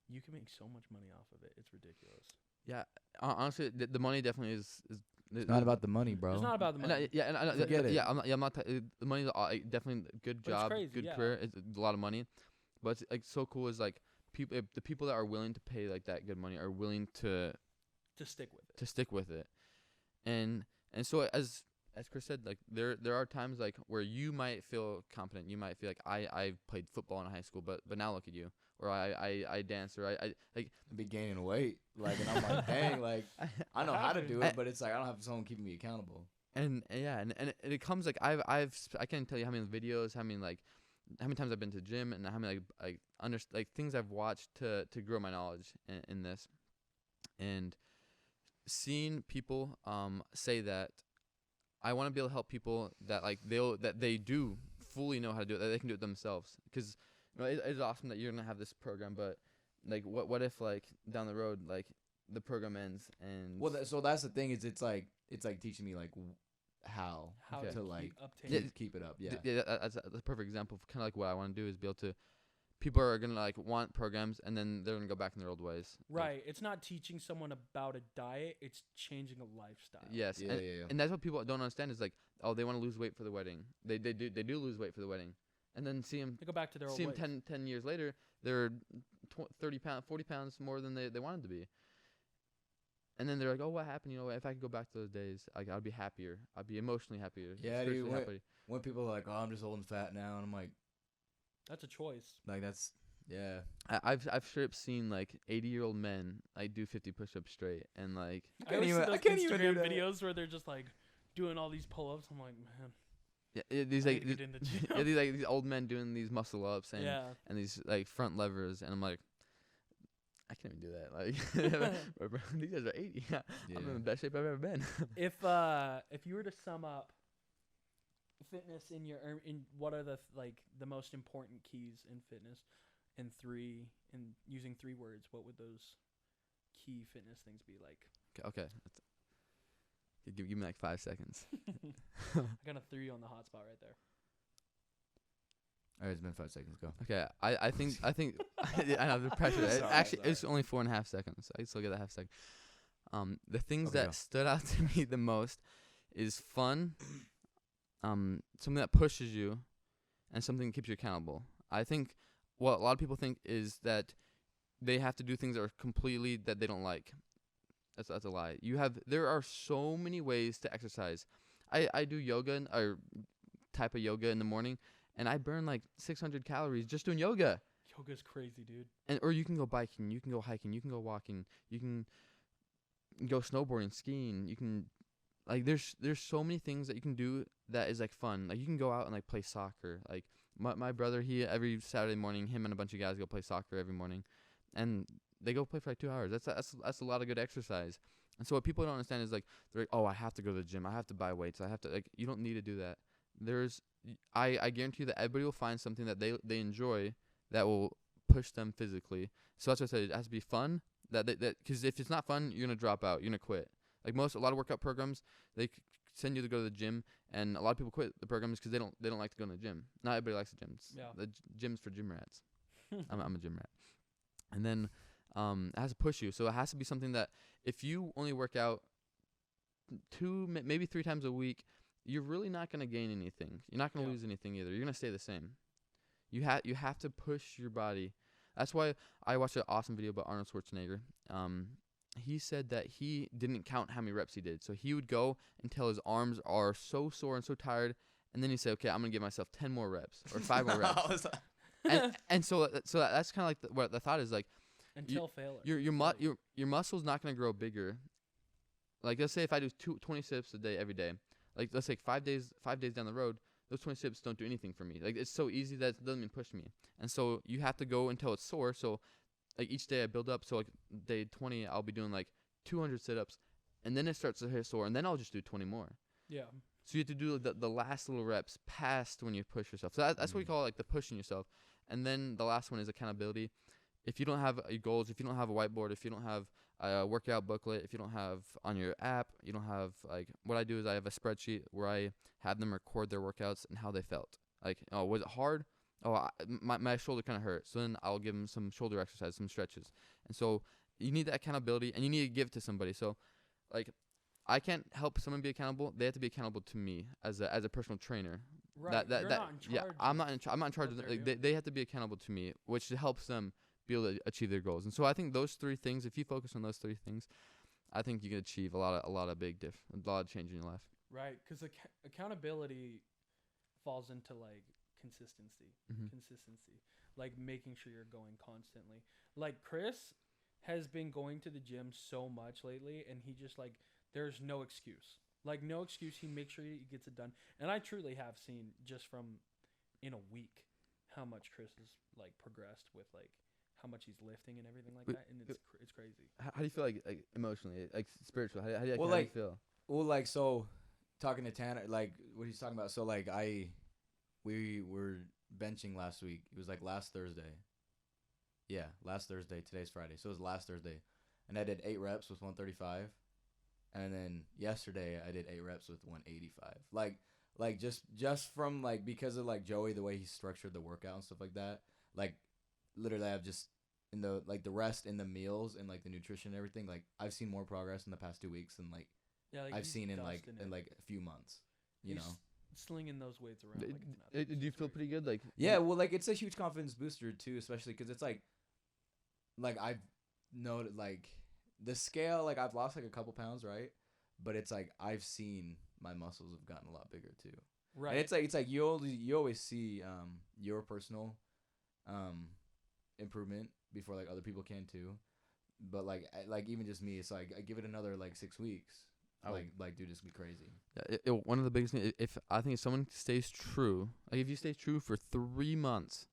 you can make so much money off of it. It's ridiculous. Yeah, honestly, the money definitely is. It's not about the money, bro. It's not about the money. Forget it. Yeah, I'm not. The money is definitely a good job, crazy, good career. It's a lot of money, but it's like so cool is like the people that are willing to pay like that good money are willing to stick with it. To stick with it, and so as Chris said, like there are times like where you might feel confident. You might feel like I played football in high school, but now look at you. Or I dance, or I like be gaining weight, like, and I'm like, dang, like I know how to do I- it, but it's like I don't have someone keeping me accountable. And it comes like I can't tell you how many videos, how many times I've been to the gym, and how many things I've watched to grow my knowledge in this, and seeing people say that I want to be able to help people that they do fully know how to do it, that they can do it themselves, because it's awesome that you're gonna have this program, but like what if like down the road like the program ends and So that's the thing is it's like teaching me like how Okay. to like Yeah, keep it up. Yeah. that's a perfect example of kind of like what I want to do is be able to. People are gonna like want programs, and then they're gonna go back in their old ways. Right. It's not teaching someone about a diet. It's changing a lifestyle. Yes. Yeah, and, yeah. and that's what people don't understand is like, oh, they want to lose weight for the wedding. They do lose weight for the wedding, and then see them They go back to their old ways. 10 years later, they're 30 pounds, 40 pounds more than they wanted to be. And then they're like, oh, what happened? If I could go back to those days, I'd be happier. I'd be emotionally happier. Yeah, spiritually dude, happier. When people are like, oh, I'm just old and fat now, and I'm like, That's a choice. like that's yeah. I've straight up seen like 80-year-old men like do 50 push-ups straight, and like I always see I those can't even do Instagram that. videos where they're just like doing all these pull-ups. I'm like, man, these I like need to get in the gym. these old men doing these muscle ups and Yeah. and these like front levers, and I'm like, I can't even do that. Like these guys are 80. Yeah. I'm in the best shape I've ever been. If you were to sum up fitness in what are the most important keys in fitness in using 3 words, what would those key fitness things be like? Okay. Give me like 5 seconds. I got a 3 on the hot spot right there. All right, it's been 5 seconds. Go. Okay, I think I know the pressure. Sorry, Actually, sorry. it's only 4.5 seconds. I still get that half second. The things Okay, that go. stood out to me the most is fun, something that pushes you, and something that keeps you accountable. I think what a lot of people think is that they have to do things that are completely that they don't like. That's a lie. There are so many ways to exercise. I do yoga or type of yoga in the morning, and I burn like 600 calories just doing yoga. Yoga's crazy, dude. Or you can go biking, you can go hiking, you can go walking, you can go snowboarding, skiing. You can like there's so many things that you can do that is like fun. Like you can go out and like play soccer. Like my brother, he every Saturday morning, him and a bunch of guys go play soccer every morning, and they go play for like 2 hours. That's a lot of good exercise. And so what people don't understand is like they're like, oh, I have to go to the gym, I have to buy weights, I have to like. You don't need to do that. I guarantee you that everybody will find something that they enjoy that will push them physically. So that's what I said. It has to be fun. Because if it's not fun, you're gonna drop out. You're gonna quit. Like a lot of workout programs, they send you to go to the gym, and a lot of people quit the programs because they don't like to go to the gym. Not everybody likes the gyms. Yeah. The gym's for gym rats. I'm a gym rat. And then it has to push you. So it has to be something that if you only work out 2, maybe 3 times a week, you're really not gonna gain anything. You're not gonna lose anything either. You're gonna stay the same. You have to push your body. That's why I watched an awesome video about Arnold Schwarzenegger. He said that he didn't count how many reps he did. So he would go until his arms are so sore and so tired, and then he'd say, okay, I'm going to give myself 10 more reps or 5 more reps. and so that's kind of like what the thought is like. Until failure. Your muscle's not going to grow bigger. Like let's say if I do 20 sit-ups a day every day, like let's say 5 days down the road, those 20 sit-ups don't do anything for me. Like it's so easy that it doesn't even push me. And so you have to go until it's sore. So like each day I build up. So like day 20, I'll be doing like 200 sit-ups, and then it starts to hit sore, and then I'll just do 20 more. Yeah. So you have to do the last little reps past when you push yourself. So that's what we call like the pushing yourself. And then the last one is accountability. If you don't have goals, if you don't have a whiteboard, if you don't have a workout booklet, if you don't have on your app, you don't have like what I do is I have a spreadsheet where I have them record their workouts and how they felt. Like, oh, was it hard? Oh, my shoulder kind of hurt. So then I'll give them some shoulder exercise, some stretches. And so you need that accountability, and you need to give it to somebody. So like I can't help someone be accountable. They have to be accountable to me as a personal trainer. Right. You're not in charge. Yeah, I'm not in charge of what them. they're They have to be accountable to me, which helps them be able to achieve their goals. And so I think those 3 things, if you focus on those 3 things, I think you can achieve a lot of change in your life. Right, because accountability falls into like consistency, Mm-hmm. like making sure you're going constantly. Like Chris, has been going to the gym so much lately, and he just like there's no excuse. Like no excuse. He makes sure he gets it done. And I truly have seen just from in a week how much Chris has like progressed with like how much he's lifting and everything like that, and it's crazy. How do you feel like emotionally, like spiritual? How do you, Well, how do you like- feel? Well, like, so talking to Tanner, like what he's talking about. So like we were benching last week. It was like last Thursday. Yeah, last Thursday. Today's Friday, so it was last Thursday, and I did 8 reps with 135, and then yesterday I did 8 reps with 185. Like just from like because of like Joey, the way he structured the workout and stuff like that. Like literally, I've just in the like the rest in the meals and like the nutrition and everything. Like I've seen more progress in the past 2 weeks than like Yeah, like I've he's seen in like dusting it. a few months. You He's know. slinging those weights around. Like it's nothing. Do you It's feel great. pretty good? Like Yeah, well, like it's a huge confidence booster too, especially because it's like I've noted like the scale, like I've lost like a couple pounds, right? But it's like I've seen my muscles have gotten a lot bigger too. Right. And it's like you always see your personal improvement before like other people can too. But like even just me, it's like I give it another like 6 weeks. I would- Like dude, it's gonna be crazy. one of the biggest things, if I think if someone stays true, like if you stay true for 3 months,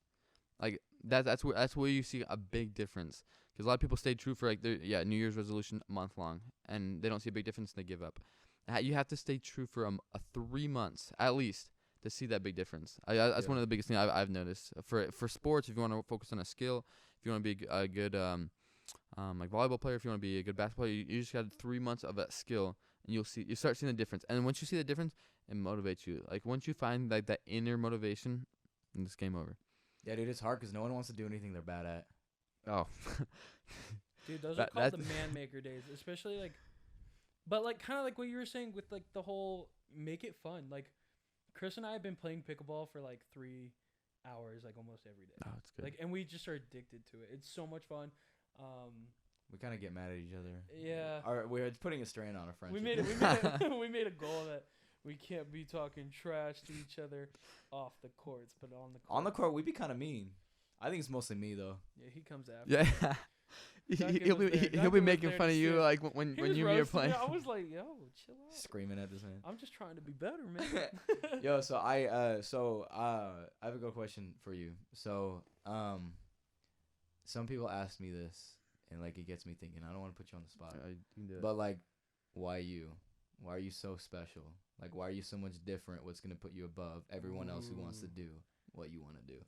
like that's where you see a big difference. Because a lot of people stay true for like their New Year's resolution a month long, and they don't see a big difference and they give up. You have to stay true for a 3 months at least to see that big difference. That's Yeah. one of the biggest things I've noticed for sports. If you want to focus on a skill, if you want to be a good like volleyball player, if you want to be a good basketball player, you just got 3 months of that skill, and you start seeing the difference. And once you see the difference, it motivates you. Like once you find like that inner motivation, then it's game over. Yeah, dude, it's hard because no one wants to do anything they're bad at. Oh, Dude, those That- are called the that's- man maker days, especially like, but like kind of like what you were saying with like the whole make it fun. Like, Chris and I have been playing pickleball for like 3 hours, like almost every day. oh, it's good. Like, and we just are addicted to it. It's so much fun. We kind of get mad at each other. Yeah. We're putting a strain on our friendship. We made a goal that we can't be talking trash to each other off the courts, but on the court. On the court, we be kind of mean. I think it's mostly me though. Yeah, he comes after. Yeah. Duncan he'll was be there. he'll Duncan be was making there fun to of you see it. like He when was you and me are roasting me. playing. I was like, yo, chill out. Screaming at this man. I'm just trying to be better, man. Yo, so I have a good question for you. So some people ask me this, and like it gets me thinking. I don't want to put you on the spot, You can do it. but like, why you? Why are you so special? Like, why are you so much different? What's gonna put you above everyone else who wants to do what you want to do?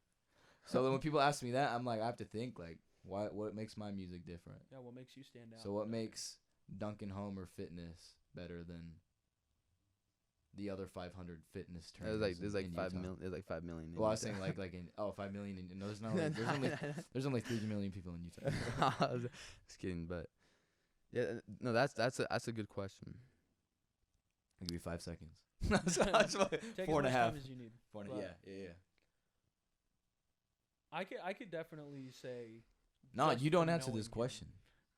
So then when people ask me that, I'm like, I have to think like, what makes my music different? Yeah, what makes you stand out? So what makes Duncan Homer fitness better than the other 500 fitness trainers? There's like in 5 Utah? million. There's like 5 million. Well, I was saying like 5 million. No, there's not. There's only 3 million people in Utah. I was just kidding, but yeah, no, that's a good question. I'll give you 5 seconds. Take 4 and a as much half. time as you need. 4 and a, But yeah. I could definitely say. No, just you don't from answer this knowing question.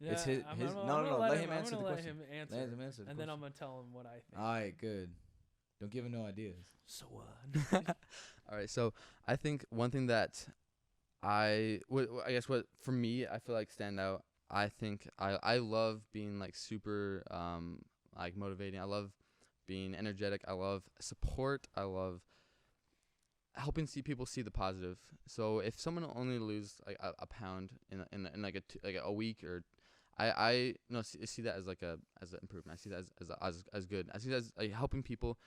him. It's Yeah, his. I'm his gonna- no, I'm no, gonna no. Let him I'm answer gonna the let question. him answer, Let him answer the and then question. I'm gonna tell him what I think. All right, good. Don't give him no ideas. So All right, so I think one thing that I guess what for me I feel like stand out. I think I love being like super like motivating. I love being energetic. I love support. I love helping people see the positive. So if someone only lose like a pound in like a week, or I see that as like as an improvement. I see that as good. I see that as like helping people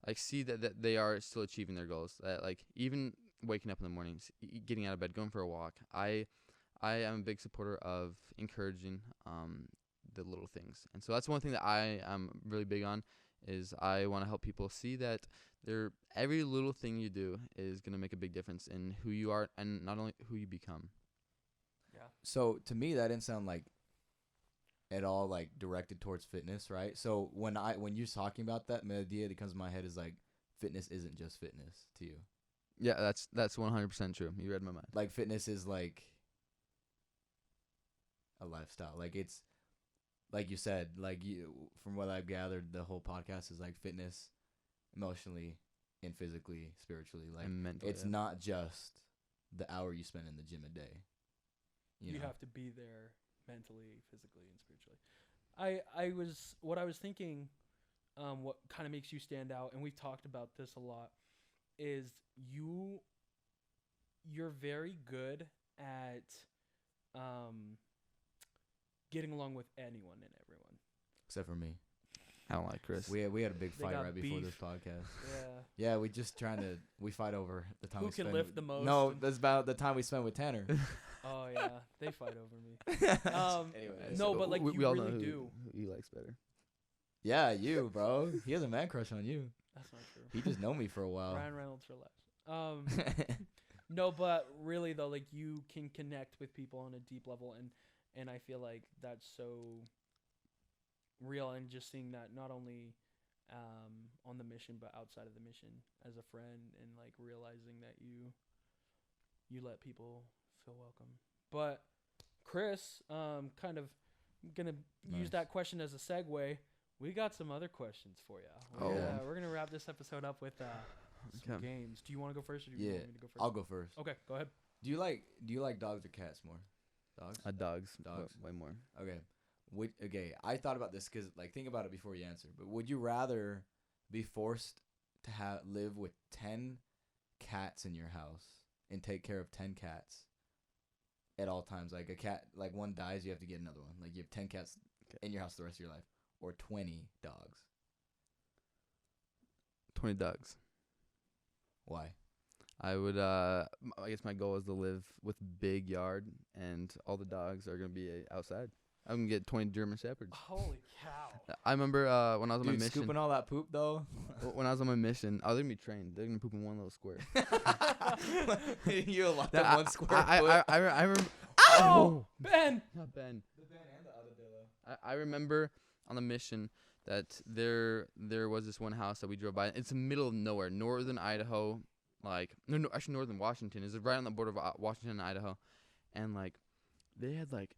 like see that they are still achieving their goals. That like even waking up in the mornings, getting out of bed, going for a walk. I am a big supporter of encouraging the little things. And so that's one thing that I am really big on is I want to help people see that every little thing you do is going to make a big difference in who you are and not only who you become. yeah. So to me, that didn't sound like at all like directed towards fitness, right? So when you're talking about that, the idea that comes to my head is like fitness isn't just fitness to you. Yeah, that's 100% true. You read my mind. Like fitness is like a lifestyle. Like it's like you said, like you from what I've gathered, the whole podcast is like fitness, emotionally and physically, spiritually. Like And mentally, it's yeah. not just the hour you spend in the gym a day. You know? have to be there mentally, physically, and spiritually. What I was thinking, what kind of makes you stand out, and we've talked about this a lot, is you're very good at getting along with anyone and everyone. Except for me. I don't like Chris. We had a big They fight got right before this beef. podcast. Yeah. Yeah, we just we fight over the time Who we can spend. lift the most? No, and- that's about the time we spent with Tanner. Oh yeah, they fight over me. Anyways. No, but like we you all really know do. who he likes better. Yeah, you, bro. He has a man crush on you. That's not true. He just know me for a while. Ryan Reynolds for less. No, but really though, like you can connect with people on a deep level, and I feel like that's so real, and just seeing that not only on the mission but outside of the mission as a friend, and like realizing that you let people feel welcome. But Chris, kind of gonna use Nice. that question as a segue. We got some other questions for you. Oh. Yeah, we're gonna wrap this episode up with some Okay. games. Do you want to go first, or do you Yeah, want me to go first? I'll go first. Okay, go ahead. Do you like dogs or cats more? Dogs. Dogs. Dogs. Way more. Okay. Okay. I thought about this because like think about it before you answer. But would you rather be forced to live with 10 cats in your house and take care of 10 cats at all times? Like a cat, like one dies, you have to get another one. Like you have 10 cats in your house the rest of your life, or 20 dogs. 20 dogs. Why? I would. I guess my goal is to live with big yard, and all the dogs are gonna be outside. I'm gonna get 20 German Shepherds. Holy cow! I remember when I was on my Dude, mission. scooping all that poop though. When I was on my mission, they're gonna be trained. They're gonna poop in one little square. You allowed I- one square I foot. I remember. Oh, Ben! Not Ben. The Ben and the Armadillo. I remember on the mission that there was this one house that we drove by. It's in the middle of nowhere, northern Idaho, like no, actually northern Washington. It's right on the border of Washington and Idaho, and like they had like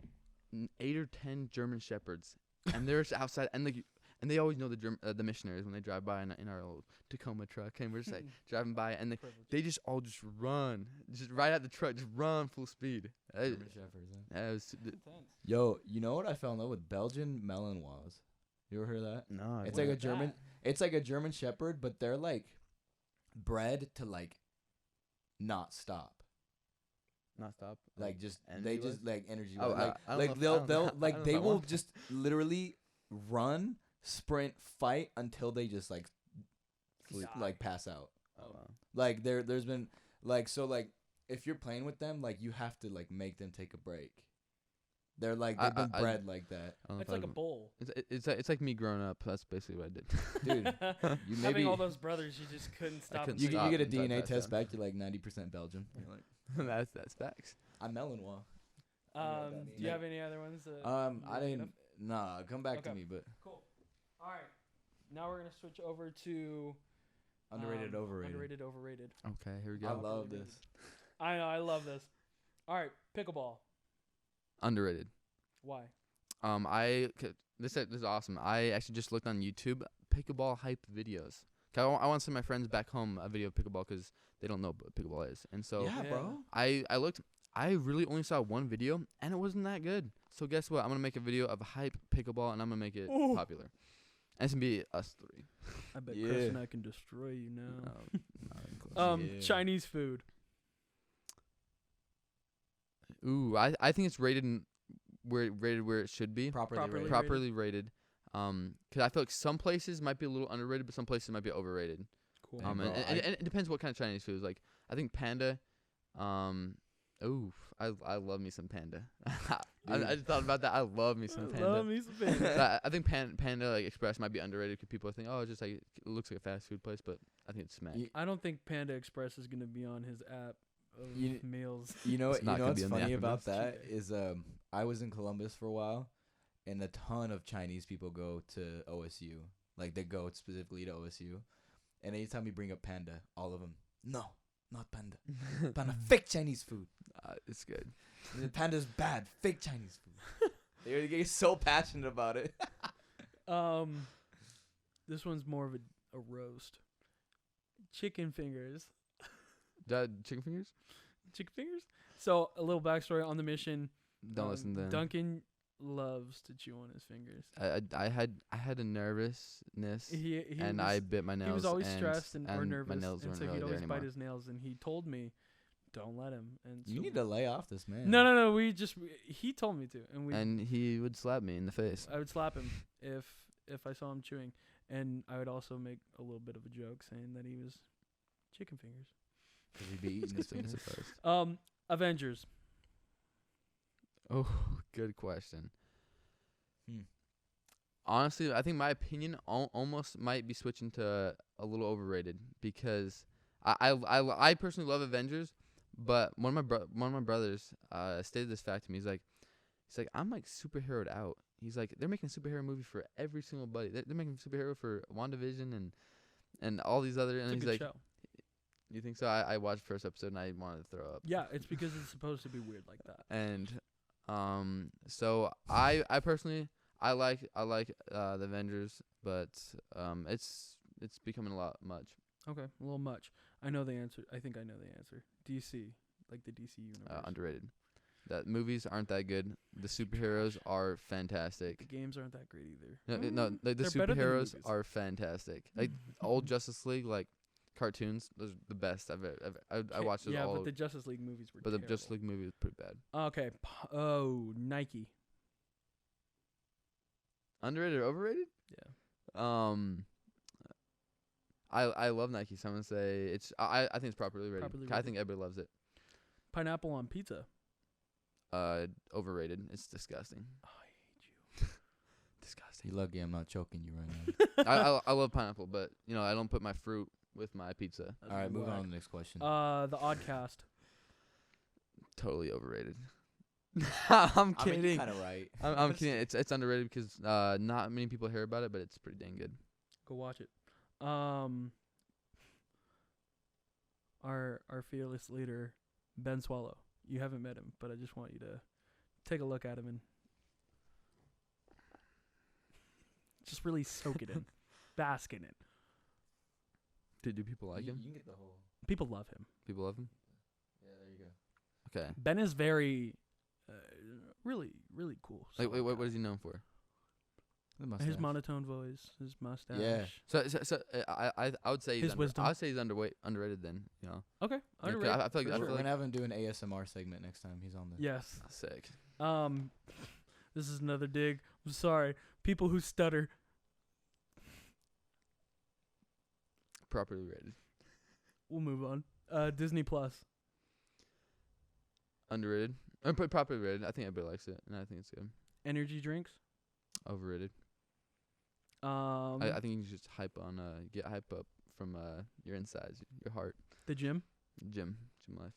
8 or 10 German Shepherds, and they're just outside, and like and they always know the missionaries when they drive by in our old Tacoma truck, and we're just like driving by, and they just all just run, just right at the truck, just run full speed. German Shepherds, huh? That was Yo, you know what I fell in love with? Belgian Malinois. You ever heard of that? no. It's What like a is German. that? It's like a German Shepherd, but they're like bred to like not stop. Not stop. Like just energy they wise? just like energy. Oh, like I don't like know if- I they'll don't know- they'll I don't like know they if I will want just literally run, sprint, fight until they just like like pass out. Oh, wow. Like there's been like so like if you're playing with them, like you have to like make them take a break. They're like they've been I- bred like that. I don't know It's if like a I'd- bowl. It's like me growing up. That's basically what I did. Dude, you maybe Having all those brothers, you just couldn't stop. couldn't and you say, stop. get a until I DNA passed test out. back, you're like 90% Belgian. You're like, that's facts. I'm Malinois. Do you have any other ones? That I you think didn't. of? Nah, come back to Okay. me. But Cool. All right. Now we're gonna switch over to underrated, overrated. Underrated, overrated. Okay, here we I go. love this. I know. I love this. All right, pickleball. Underrated. Why? This is awesome. I actually just looked on YouTube pickleball hype videos. 'Cause I want to send my friends back home a video of pickleball because they don't know what pickleball is. And so Yeah, Yeah. bro. I looked. I really only saw one video and it wasn't that good. So guess what? I'm gonna make a video of hype pickleball and I'm gonna make it Ooh. popular. And it's gonna be us three. I bet Yeah. Chris and I can destroy you now. Not even close. Yeah. Chinese food. Ooh, I think it's rated where it should be. Properly Properly rated. Properly rated. 'Cause I feel like some places might be a little underrated, but some places might be overrated. Cool. Hey, And, bro, and it depends what kind of Chinese food. Like I think panda. Ooh, I love me some panda. I just thought about that. I love me some panda. Love me some So panda. I think Panda like Express might be underrated because people think, oh, it's just like it looks like a fast food place, but I think it's smack. You, I don't think Panda Express is gonna be on his app of You- meals. you know It's what? not You know gonna what's be on the funny app about list. that is I was in Columbus for a while, and a ton of Chinese people go to OSU. Like they go specifically to OSU, and anytime you bring up panda, all of them, no, not panda. Panda, fake Chinese food. It's good. The panda's bad. Fake Chinese food. They get so passionate about it. This one's more of a roast. Chicken fingers. Chicken fingers? Chicken fingers. So a little backstory on the mission. Don't listen to them. Duncan loves to chew on his fingers. I had a nervousness, and was, I bit my nails. He was always and, stressed or and nervous, my nails and weren't so really he'd there always anymore. bite his nails. And he told me, "Don't let him." And so You need to lay off this man. No. He told me to, And he would slap me in the face. I would slap him if I saw him chewing, and I would also make a little bit of a joke saying that he was chicken fingers. Cause he'd be eating his fingers. Avengers. Oh, good question. Honestly, I think my opinion almost might be switching to a little overrated because I personally love Avengers, but one of my brothers stated this fact to me. He's like I'm like superheroed out. He's like they're making a superhero movie for every single buddy. They're making a superhero for WandaVision and all these other. And It's a he's good like, show. You think so? I watched the first episode and I wanted to throw up. Yeah, it's because it's supposed to be weird like that. And so I personally I like the Avengers, but it's becoming a lot much. Okay, a little much. I know the answer. I think I know the answer. DC, like the DC universe. Underrated. That movies aren't that good. The superheroes are fantastic. The games aren't that great either. No, the They're better than the superheroes movies. are fantastic. Like old Justice League, like cartoons, those are the best I've ever. I watched those all. Yeah, but the Justice League movies were But the terrible. Justice League movie was pretty bad. Okay. Nike. Underrated or overrated? Yeah. I love Nike. So I'm gonna say it's. I think it's properly rated. Properly I rated. think everybody loves it. Pineapple on pizza. Overrated. It's disgusting. Oh, I hate you. Disgusting. You lucky I'm not choking you right now. I love pineapple, but I don't put my fruit with my pizza. That's All right, move whack. on to the next question. The Oddcast. Totally overrated. I'm I mean, kidding. you're kind of right. I'm kidding. It's underrated because not many people hear about it, but it's pretty dang good. Go watch it. Our fearless leader, Ben Swallow. You haven't met him, but I just want you to take a look at him and just really soak it in, bask in it. Do people like him? You can get the whole. People love him. People love him. Yeah, there you go. Okay. Ben is very, really, really cool. Like, wait, solid what guy. is he known for? The His mustache. monotone voice, his mustache. Yeah. So I would say His wisdom. I would say he's underrated then. Okay. Yeah, 'cause Underrated. I feel like for I sure. feel We're gonna have him do an ASMR segment next time he's on the. Yes. sick. This is another dig. I'm sorry. People who stutter. Properly rated. We'll move on. Disney Plus. Underrated. Properly rated. I think everybody likes it, and I think it's good. Energy drinks. Overrated. I think you can just get hype up from your insides, your heart. The gym. Gym life.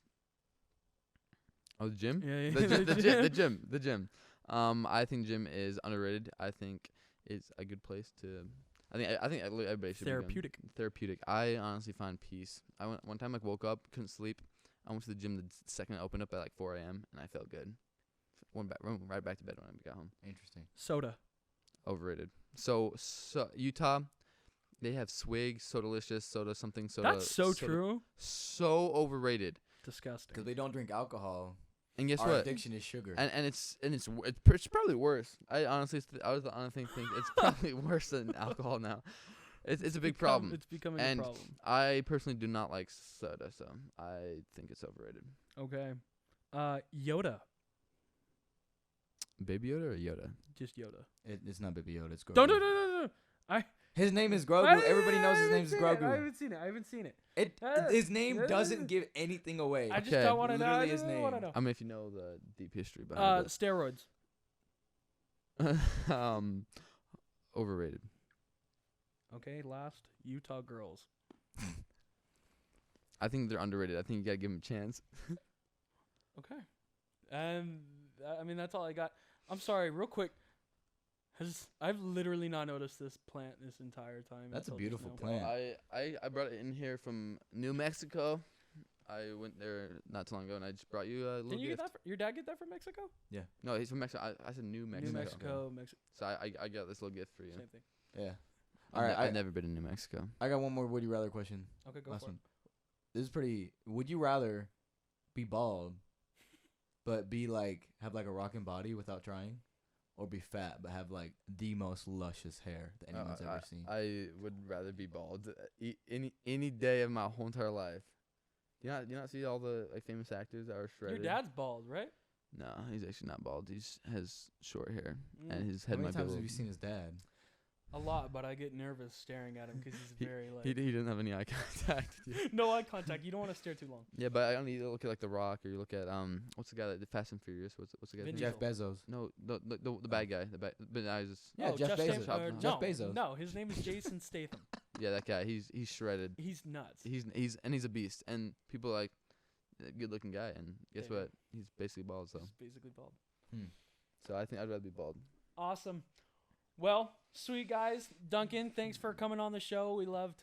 Oh, the gym? Yeah. The gym. I think gym is underrated. I think it's a good place to. I think everybody should. Therapeutic. Therapeutic. I honestly find peace. I went one time. I woke up, couldn't sleep. I went to the gym the second it opened up at like 4 a.m. and I felt good. Went right back to bed when I got home. Interesting. Soda. Overrated. So Utah, they have Swig, Sodalicious, Soda something, Soda. That's so true. So overrated. Disgusting. Because they don't drink alcohol. And guess Our what? addiction is sugar. And it's probably worse. I honestly think it's probably worse than alcohol now. It's a big problem. It's becoming And a problem. I personally do not like soda, so I think it's overrated. Okay. Yoda. Baby Yoda or Yoda? Just Yoda. It's not Baby Yoda. It's Grogu. No. His name is Grogu. Everybody knows his name's I Grogu. haven't seen it. His name doesn't give anything away. I just Okay. don't want to know. I Literally his just want to name. know. I mean, if you know the deep history behind Steroids. it. Overrated. Okay. Last, Utah girls. I think they're underrated. I think you gotta give them a chance. Okay. And I mean that's all I got. I'm sorry, real quick. I've literally not noticed this plant this entire time. That's a until beautiful just now. plant. I brought it in here from New Mexico. I went there not too long ago, and I just brought you a little Didn't you gift. get that? Your dad get that from Mexico? No, he's from Mexico. I said New Mexico. New Mexico. So I got this little gift for you. Same thing. Yeah. All right. I've never been to New Mexico. I got one more would you rather question. Okay, go Last for one. This is pretty. Would you rather be bald, but be like have like a rocking body without trying, or be fat but have like the most luscious hair that anyone's ever seen? I would rather be bald any day of my whole entire life. You not see all the like famous actors that are shredded? Your dad's bald, right? No, he's actually not bald. He's has short hair Mm. and his How head many might be times a have you little- seen his dad? A lot, but I get nervous staring at him because he's very like. He didn't have any eye contact. No eye contact. You don't want to stare too long. Yeah, but I only look at like The Rock, or you look at what's the guy that did Fast and Furious? What's the guy's Vin name? Jeff Bezos. No, the bad guy. But I was just Yeah, Oh, Jeff Statham- Bezos. Jeff Bezos. No, his name is Jason Statham. yeah, that guy. He's shredded. He's nuts. He's a beast, and people are like good looking guy, and guess Yeah. what? He's basically bald. So He's basically bald. so I think I'd rather be bald. Awesome. Well, sweet guys. Duncan, thanks for coming on the show. We loved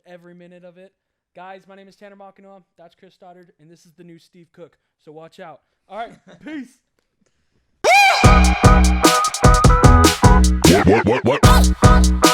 every minute of it. Guys, my name is Tanner Makinoa. That's Chris Stoddard, and this is the new Steve Cook. So watch out. All right, peace. What?